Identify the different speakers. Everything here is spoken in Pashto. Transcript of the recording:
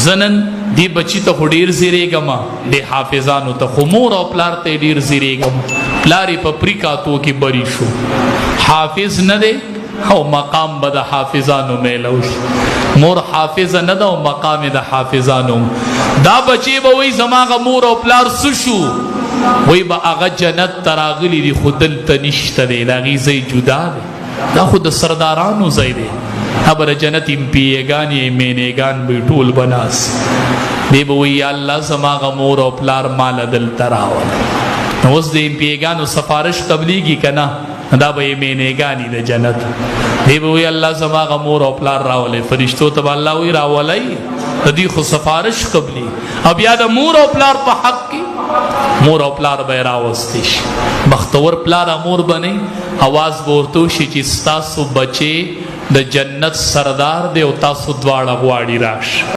Speaker 1: زنن دی بچی ته خو ډیر زیریږم د حافظانو ته خو مور او پلار ته ډیر زیریږم پلاری په پریکاتو کې بری شو حافظ نه دی او مقام به د حافظانو میلو شي مور حافظ نه ده او مقام د حافظانو دا بچی به وای زماغه مور او پلار سشو وای به هغه جنت تراغلی دی خو دلته نشته دی د هغې ځای جدا دی دا خو د سردارانو ځای دی خبر جنت امپیگانی مینیگان بھی ټول بناس دی بوئی یا اللہ زماغ مور و پلار مال دل تراول نوز دی امپیگانو سفارش قبلیگی کنا دا بھئی مینیگانی دا جنت دی بوئی اللہ زماغ مور و پلار راولے فرشتو تب اللہ ہوئی راولائی دی خو سفارش قبلی اب یاد مور و پلار پا حق کی مور او پلار به راوستیش بختور پلار مور بنی آواز بورتوشی چی ستاسو بچے د جنت سردار دی او تاسو دواړه غواړي راش